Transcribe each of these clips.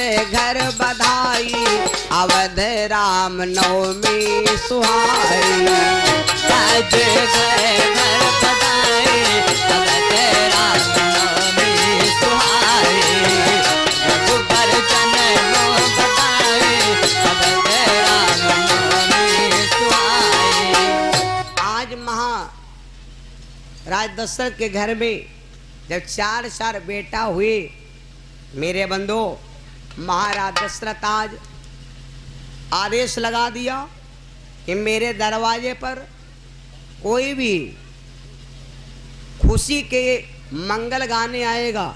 घर बधाई, अवध राम नवमी सुहाई। आज घर बधाई, अवध राम नवमी सुहाई। रघुबर जन्म बधाई, अवध राम नवमी सुहाई। आज राज दशरथ के घर में जब 4 बेटा हुए मेरे बंधु, महाराज दशरथ आज आदेश लगा दिया कि मेरे दरवाजे पर कोई भी खुशी के मंगल गाने आएगा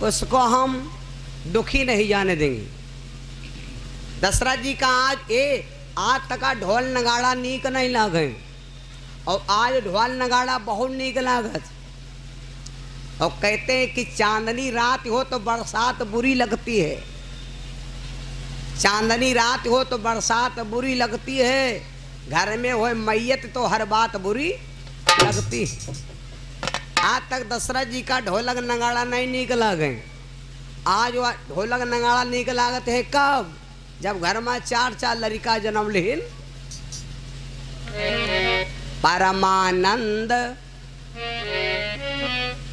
उसको हम दुखी नहीं जाने देंगे। दशरथ जी का आज तक का ढोल नगाड़ा नीक नहीं लागे और आज ढोल नगाड़ा बहुत नीक लागत। और कहते हैं कि चांदनी रात हो तो बरसात बुरी लगती है, चांदनी रात हो तो बरसात बुरी लगती है, घर में हो मैयत तो हर बात बुरी लगती है। आज तक दशरथ जी का ढोलक नगाड़ा नहीं नीक लागे। आज वह ढोलक नगाड़ा नीक लागत है कब? जब घर में 4 लड़का जन्म लेन। परमानंद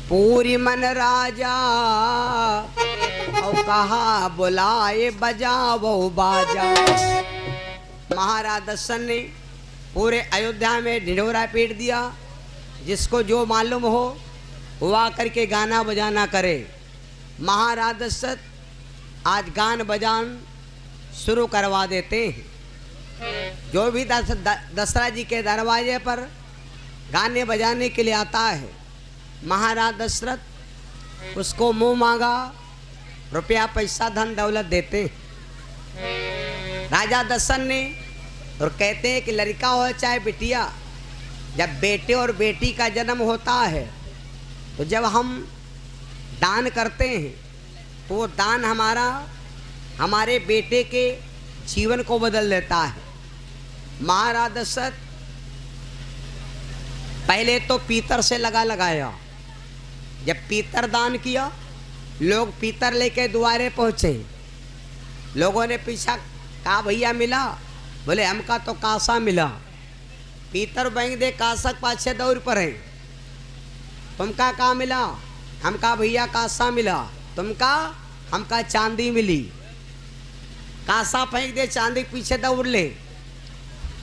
पूरी मन राजा, और कहा बुलाए बजाओ बाजा। महाराज दशरथ ने पूरे अयोध्या में ढिंढोरा पीट दिया, जिसको जो मालूम हो वो आकर के गाना बजाना करे। महाराज दशरथ आज गान बजान शुरू करवा देते हैं। जो भी दशरथ जी के दरवाजे पर गाने बजाने के लिए आता है, महाराज दशरथ उसको मुंह मांगा रुपया पैसा धन दौलत देते। राजा दशरथ ने और कहते हैं कि लड़का हो चाहे बिटिया, जब बेटे और बेटी का जन्म होता है तो जब हम दान करते हैं तो वो दान हमारे बेटे के जीवन को बदल देता है। महाराज दशरथ पहले तो पीतर से लगाया। जब पीतर दान किया, लोग पीतर लेके द्वारे पहुँचे। लोगों ने पूछा कहा भैया मिला? बोले हमका तो कासा मिला। पीतर बैंक दे कासक पाछे दौड़ पर है। तुमका कहाँ मिला? हमका भैया कासा मिला। तुमका? हमका चांदी मिली। कासा फेंक दे, चांदी पीछे दौड़ ले।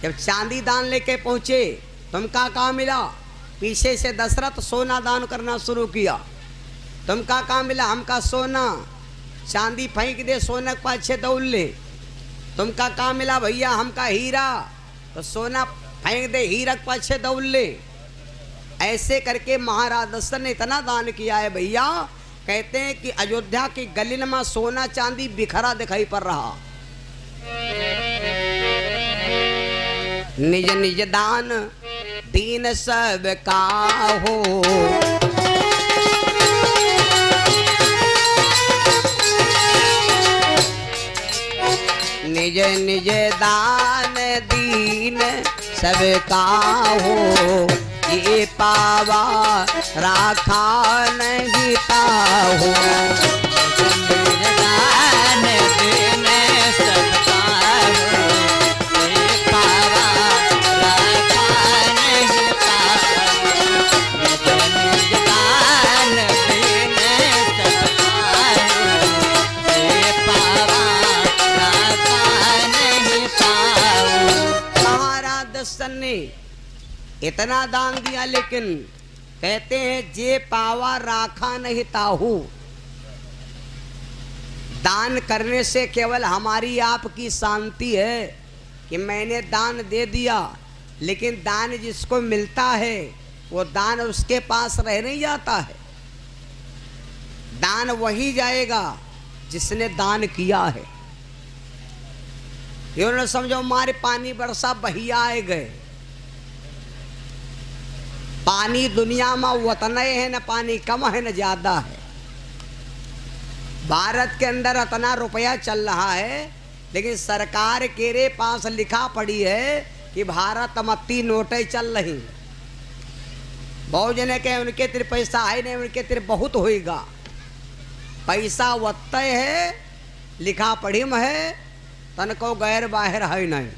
जब चांदी दान लेके पहुँचे, तुमका कहाँ मिला? पीछे से दशरथ सोना दान करना शुरू किया। तुमका कहाँ मिला? हमका सोना। चांदी फेंक दे, सोना के पाछे दौड़ ले। तुमका कहाँ मिला भैया? हमका हीरा। तो सोना फेंक दे, हीरा के पाछे दौड़ ले। ऐसे करके महाराज दशरथ ने इतना दान किया है भैया, कहते हैं कि अयोध्या की गलिन में सोना चांदी बिखरा दिखाई पड़ रहा। निज निज दान दीन सब का हो, निज निज दान दीन सब का हो, ये पावा राखा नहीं ताहू। दान दीन सबका हो, ये पावा राखा नहीं ताहू। दान दीन सबका हो, ये पावा राखा नहीं ताहू। महाराज दशरथ ने इतना दान दिया, लेकिन कहते हैं जे पावा राखा नहीं ताहू। दान करने से केवल हमारी आपकी शांति है कि मैंने दान दे दिया, लेकिन दान जिसको मिलता है वो दान उसके पास रह नहीं जाता है। दान वही जाएगा जिसने दान किया है। ये न समझो हमारे पानी बरसा बहिया आए गए। पानी दुनिया में उतना है, न पानी कम है न ज्यादा है। भारत के अंदर इतना रुपया चल रहा है, लेकिन सरकार के पास लिखा पड़ी है कि भारत मत्ती नोटें चल रही। बहुत जने के उनके तेरे पैसा है नहीं, उनके तेरे बहुत होएगा। पैसा वत्तय है, लिखा पढ़ी में है, तन को गैर बाहर है नहीं।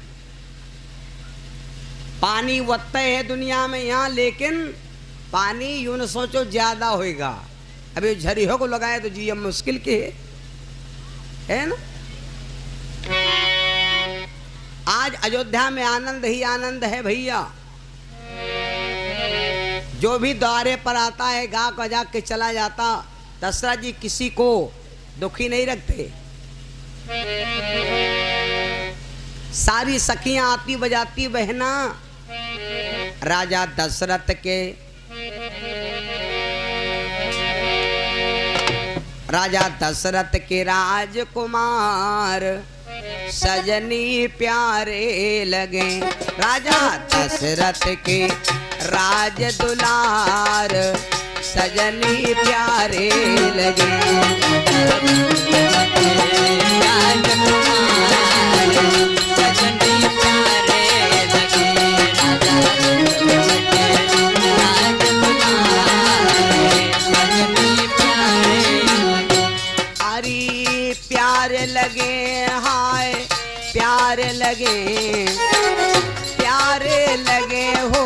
पानी वत्तय है दुनिया में यहाँ, लेकिन पानी यूं न सोचो ज्यादा होएगा। अभी झरियों को लगाए तो जी मुश्किल के है ना। आज अयोध्या में आनंद ही आनंद है भैया। जो भी द्वारे पर आता है गा बजा के चला जाता। दशरथ जी किसी को दुखी नहीं रखते। सारी सखियां आती बजाती बहना राजा दशरथ के, राजा दशरथ के राजकुमार सजनी प्यारे लगे। राजा दशरथ के राज दुलार सजनी प्यारे लगे। सजनी प्यारे लगे। अरे प्यारे लगे, हाय प्यारे लगे, प्यारे लगे हो,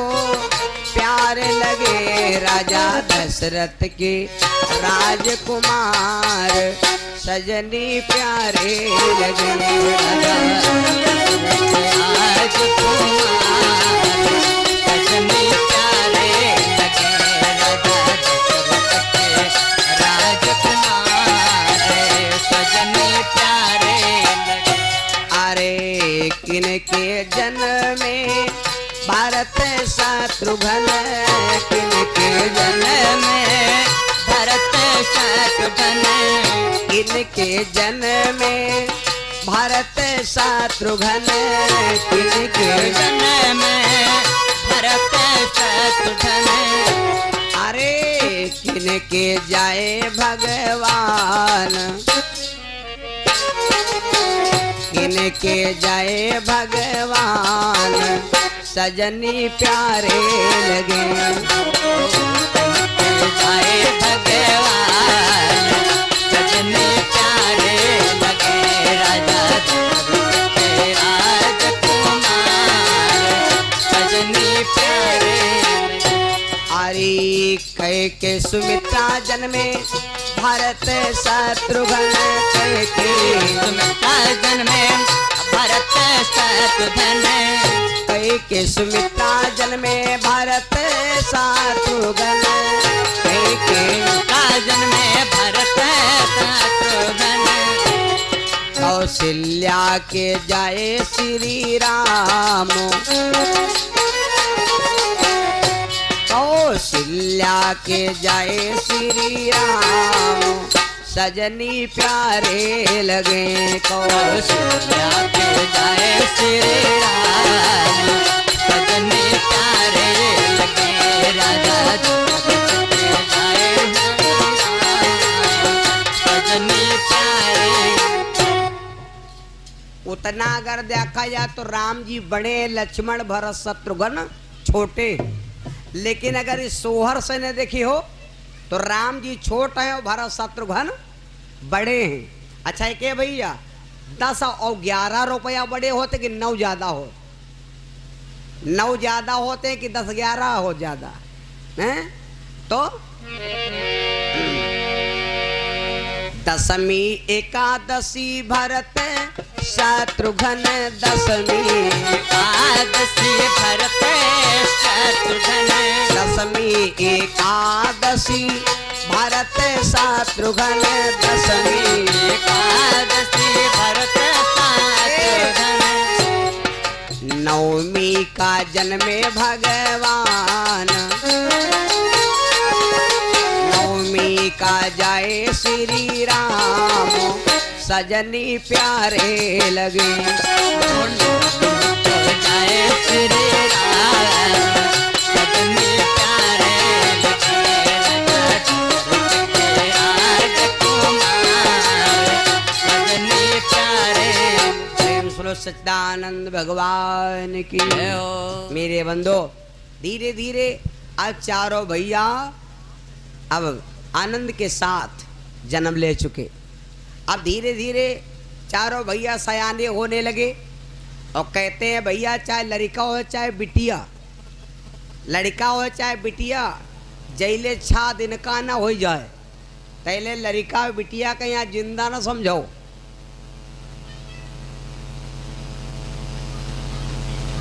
प्यारे लगे राजा दशरथ के राजकुमार सजनी प्यारे लगे। सजनी प्यारे लगे। राजकुमार सजनी प्यारे लगे। अरे किनके जन्म में भारत शत्रुघ्न, किनके जन्म में भरत शत्रुघ्न। किनके जन्म में भारत शत्रुघ्न, किनके जन्म में भरत शत्रुघ्न। अरे किनके जाए भगवान, किनके जाए भगवान सजनी प्यारे लगे। जाए भगवान सजनी प्यारे लगे। राजा दशरथ के राजकुमार सजनी प्यारे लगे। आरी कह के सुमित्रा जन्मे भारत शत्रुघ्न, कह के सुमित्रा जन्मे भरत शत्रुघ्न। कह के सुमित्रा जन्मे भारत शत्रुघ्न, कह के राजन में भरत शत्रुघ्न। कौशल्या के जाए श्री राम, कौशल्या के जाए श्री राम सजनी प्यारे लगे। कौशल्या के जाए श्री राम सजनी प्यारे लगे। राजा दशरथ के जाए सजनी प्यारे। उतना अगर देखा जाए तो राम जी बड़े, लक्ष्मण भरत शत्रुघ्न छोटे। लेकिन अगर इस सोहर से न देखी हो तो राम जी छोटे हैं और भरत शत्रुघ्न बड़े हैं। अच्छा है क्या भैया, 10 और 11 रुपया बड़े होते कि 9 ज्यादा हो? 9 ज्यादा होते कि 10 11 हो ज्यादा हैं? तो दशमी एकादशी भरत शत्रुघ्न, दशमी एकादशी भरत शत्रुघ्न। दशमी एकादशी भरत शत्रुघ्न, दशमी एकादशी भरत शत्रुघ्न। नवमी का जन्मे भगवान, नवमी का जाए श्री राम सजनी प्यारे लगे। जाए श्री राम सजनी प्यारे लगे। राजकुमार सजनी प्यारे। प्रेम सुनो सच्चिदानंद भगवान की। मेरे बंदो धीरे धीरे आज चारों भैया अब आनंद के साथ जन्म ले चुके। अब धीरे धीरे चारों भैया सयाने होने लगे और कहते हैं भैया चाहे लड़का हो चाहे बिटिया, लड़का हो चाहे बिटिया, जैले 6 दिन का ना हो जाए तैले लड़का बिटिया के यहाँ जिंदा ना समझो।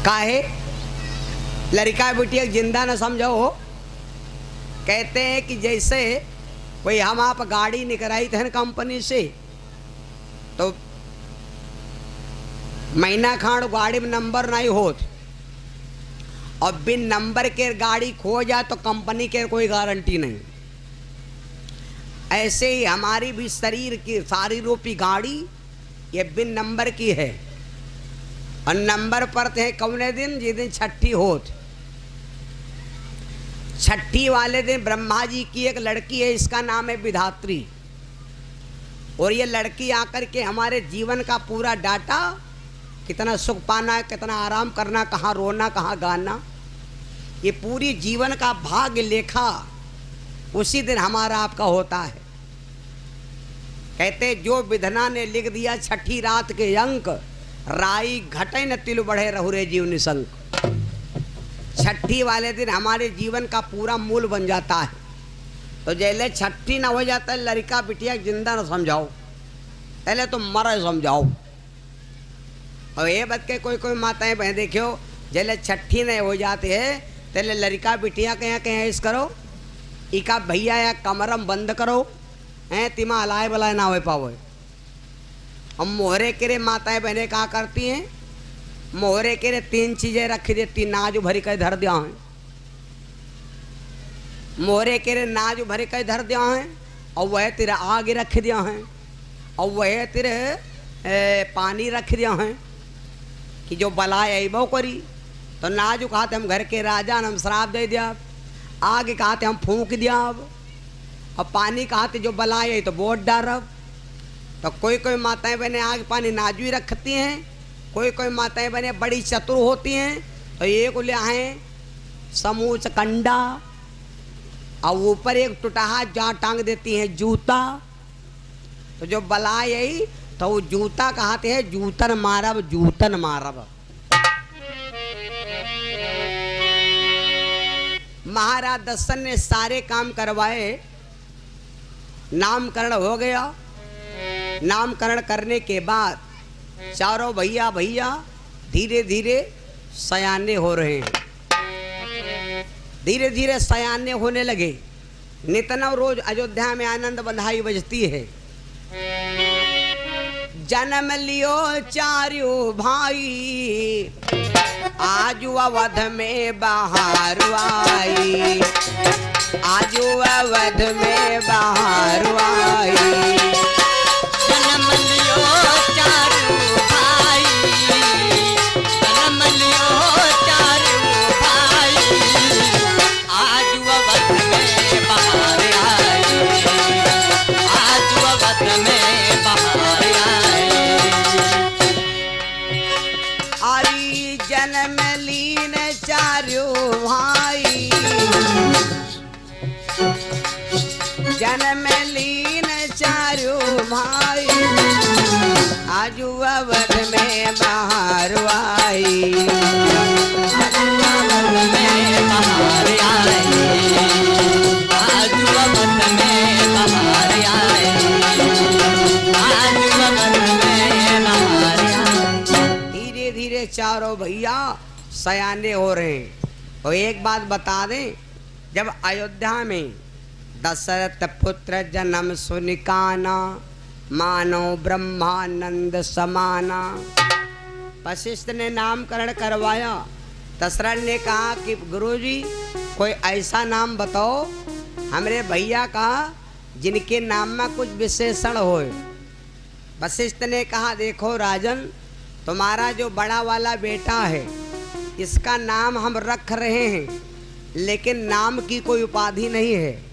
काहे लड़का बिटिया जिंदा ना समझो हो? कहते हैं कि जैसे कोई हम आप गाड़ी निकराई थे कंपनी से, तो महीना खान गाड़ी में नंबर नहीं होत और बिन नंबर के गाड़ी खो जाए तो कंपनी के कोई गारंटी नहीं। ऐसे ही हमारी भी शरीर की सारी रूपी गाड़ी ये बिन नंबर की है और नंबर पड़ते हैं कौने दिन? जिस दिन छठी होत। छठी वाले दिन ब्रह्मा जी की एक लड़की है, इसका नाम है विधात्री, और ये लड़की आकर के हमारे जीवन का पूरा डाटा, कितना सुख पाना है, कितना आराम करना, कहाँ रोना, कहाँ गाना, ये पूरी जीवन का भाग्य लेखा उसी दिन हमारा आपका होता है। कहते जो विधना ने लिख दिया छठी रात के अंक, राई घटे न तिल बढ़े रहुरे जीव निशंक। छठी वाले दिन हमारे जीवन का पूरा मूल बन जाता है। तो जैसे छठी ना हो जाता है लड़का बिटिया जिंदा ना समझाओ, पहले तो मरा समझाओ। और ये बात के कोई कोई माताएं बहन देखियो, जैसे छठी नहीं हो जाती है तेले लड़का बिटिया के यहाँ कहीं ऐस करो, इका भैया या कमरम बंद करो, हैं तिमा हलाए बलाए ना हो पाओ। हम मोहरे के रे माताएं बहनें कहा करती हैं, मोहरे के रे 3 चीज़ें रख देती, नाज भरी कर धर दिया है, मोहरे के रे नाज भरी कर धर दिया है, और वह तेरे आगे रख दिया है, और वह तेरे पानी रख दिया है कि जो बलाए अबो करी। तो नाज कहते हम घर के राजा हम श्राप दे दिया, आगे कहते हम फूंक दिया, और पानी कहते जो बलाए तो वोट डारब। तो कोई कोई माताएं बहनें आग पानी नाजू रखती हैं, कोई कोई माताएं बहनें बड़ी चतुर होती हैं, तो एक ले आए समूच कंडा और ऊपर एक टुटाहा जहाँ टांग देती हैं जूता। तो जो बला यही तो वो जूता कहते हैं जूतन मारब, जूतन मारब। महाराज दर्शन ने सारे काम करवाए, नामकरण हो गया। नामकरण करने के बाद चारों भैया भैया धीरे धीरे सयाने हो रहे हैं, धीरे धीरे सयाने होने लगे। नितनव रोज अयोध्या में आनंद बधाई बजती है। जन्म लियो चारो भाई, आजू अवध में बहार आई, आजू अवध में बहार आई। जन्म लियो चारू भाई, जन्म लियो चारू भाई, आजू अवध में बहार आई, आजू अवध में बहार आई। आई जन्म लीन चारो भाई, जन्म लीन चारो भाई, आजू अवध में बहार आई, आजू अवध में बहार आई, आजू अवध में बहार आई, आजू अवध में बहार आई। धीरे धीरे चारों भैया सयाने हो रहे हैं। और एक बात बता दें, जब अयोध्या में दशरथ पुत्र जन्म सुनिकाना, मानो ब्रह्मानंद समाना। वशिष्ठ ने नामकरण करवाया। दशरथ ने कहा कि गुरुजी कोई ऐसा नाम बताओ हमरे भैया का जिनके नाम में कुछ विशेषण हो। वशिष्ठ ने कहा देखो राजन, तुम्हारा जो बड़ा वाला बेटा है इसका नाम हम रख रहे हैं, लेकिन नाम की कोई उपाधि नहीं है।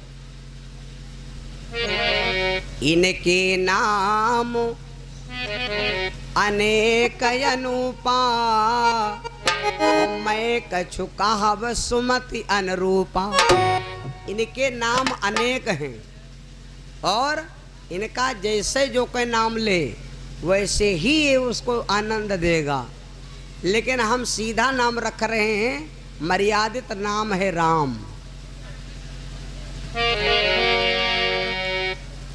इनके नाम अनेक अनुपा, मैं कछु कहब सुमति अनुरूपा। इनके नाम अनेक हैं और इनका जैसे जो कोई नाम ले वैसे ही ये उसको आनंद देगा, लेकिन हम सीधा नाम रख रहे हैं, मर्यादित नाम है राम।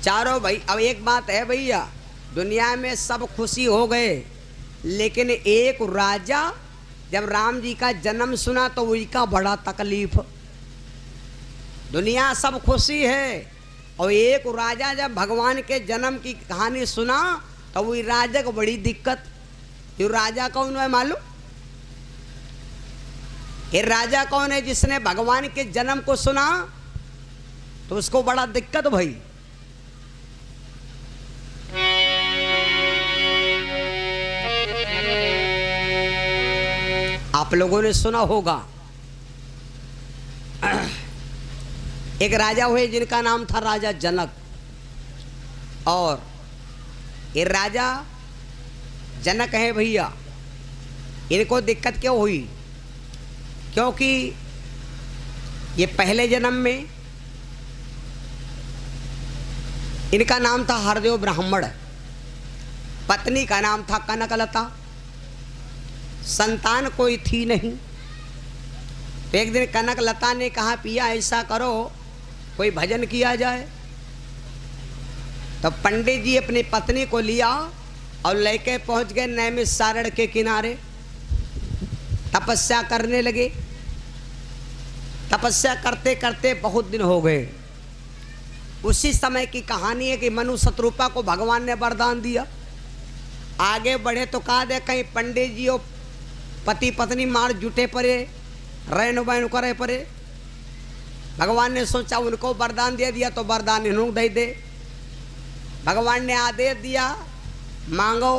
चारों भाई, अब एक बात है भैया, दुनिया में सब खुशी हो गए, लेकिन एक राजा जब राम जी का जन्म सुना तो उसका बड़ा तकलीफ। दुनिया सब खुशी है और एक राजा जब भगवान के जन्म की कहानी सुना तो वही राजा को बड़ी दिक्कत। ये राजा कौन है मालूम? ये राजा कौन है? जिसने भगवान के जन्म को सुना तो उसको बड़ा दिक्कत भाई। आप लोगों ने सुना होगा, एक राजा हुए जिनका नाम था राजा जनक। और ये राजा जनक है भैया, इनको दिक्कत क्यों हुई? क्योंकि ये पहले जन्म में इनका नाम था हरदेव ब्राह्मण, पत्नी का नाम था कनकलता, संतान कोई थी नहीं। तो एक दिन कनकलता ने कहा, पिया ऐसा करो कोई भजन किया जाए। तो पंडित जी अपनी पत्नी को लिया और लेके पहुंच गए नैमिषारण्य के किनारे, तपस्या करने लगे। तपस्या करते करते बहुत दिन हो गए। उसी समय की कहानी है कि मनु शत्रुपा को भगवान ने वरदान दिया। आगे बढ़े तो कहा दे कहीं पंडित जी और पति पत्नी मार जुटे पड़े, रैन बैन करे पड़े। भगवान ने सोचा उनको वरदान दे दिया तो वरदान इन्हों दे दे। भगवान ने आदेश दिया, मांगो।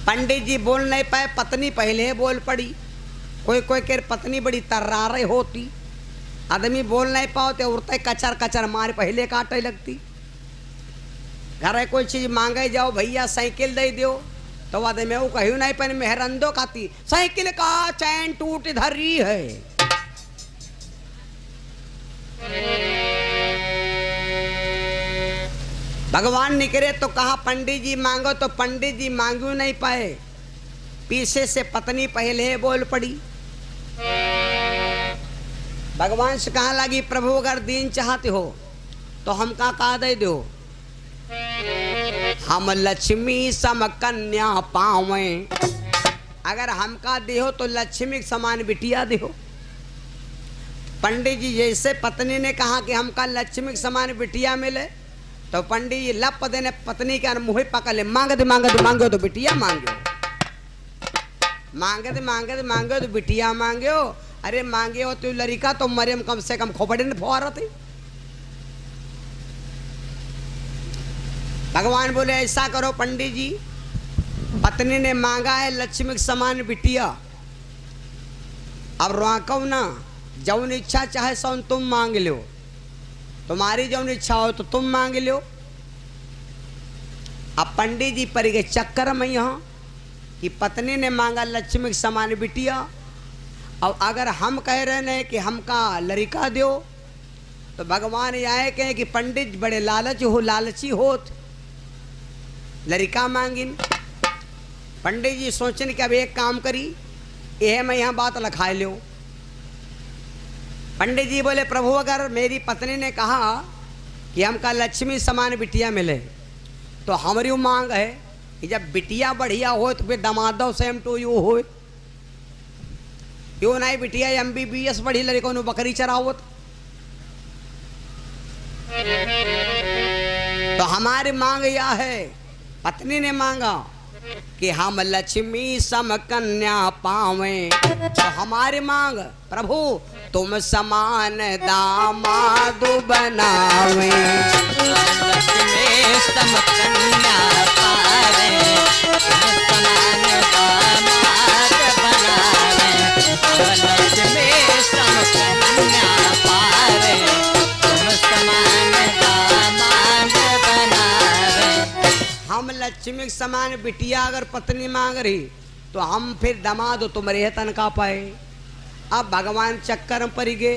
पंडित जी बोल नहीं पाए, पत्नी पहले बोल पड़ी। कोई कोई के पत्नी बड़ी तर्रारे होती, आदमी बोल नहीं पाओ तो उड़ते कचर कचर मार पहले काटे लगती। घर कोई चीज मांगे जाओ, भैया साइकिल दे दो, तो आदमी वो कहूँ नहीं पर मेहरंदो खाती, साइकिल का चैन टूट धरी है। भगवान निकले तो कहा पंडित जी मांगो, तो पंडित जी मांगू नहीं पाए। पीछे से पत्नी पहले बोल पड़ी। भगवान से कहा लगी, प्रभु अगर दीन चाहते हो तो हमका कहा दे दो, हम लक्ष्मी सम कन्या पावे। अगर हमका देहो तो लक्ष्मी के समान बिटिया देहो। पंडित जी जैसे पत्नी ने कहा कि हमका लक्ष्मी के समान बिटिया मिले, तो पंडित जी लप देने पत्नी के मुँह पकड़ ले, मांगते मांगते मांगो तो बिटिया मांगो, मांगते मांगते मांगो तो बिटिया मांगो। अरे मांगे हो तो लड़का तो मरियम कम से कम खोपड़े ने फुआ थी। भगवान बोले ऐसा करो पंडित जी, पत्नी ने मांगा है लक्ष्मी के समान बिटिया, अब रोको ना, जौन इच्छा चाहे सौन तुम मांग लो, तुम्हारी जौन इच्छा हो तो तुम मांग लो। अब पंडित जी पड़ गए चक्कर में यहाँ कि पत्नी ने मांगा लक्ष्मी के समान बिटिया, अब अगर हम कह रहे हैं कि हमका लड़का दो, तो भगवान यह कहें कि पंडित बड़े लालची होत, लड़का मांगिन। पंडित जी सोचने कि अब एक काम करी, यह मैं यहाँ बात लखा लो। पंडित जी बोले, प्रभु अगर मेरी पत्नी ने कहा कि हमका लक्ष्मी समान बिटिया मिले, तो हमारी मांग है कि जब बिटिया बढ़िया हो तो फिर दमादो सेम टू यू हो। यो नहीं बिटिया MBBS बढ़ी लड़कों ने बकरी चरावत। तो हमारी मांग यह है, पत्नी ने मांगा कि हम लक्ष्मी सम कन्या पावे, तो हमारी मांग प्रभु तुम समान दामाद बनावे। लक्ष्मी सम कन्या पावे, तुम समान दामाद बनावे। लक्ष्मी सम कन्या पावे, तुम समान दामाद बनावे। हम लक्ष्मी के समान बिटिया अगर पत्नी मांग रही तो हम फिर दामाद तुम्हारे तन का पाए। अब भगवान चक्कर में पड़ गए।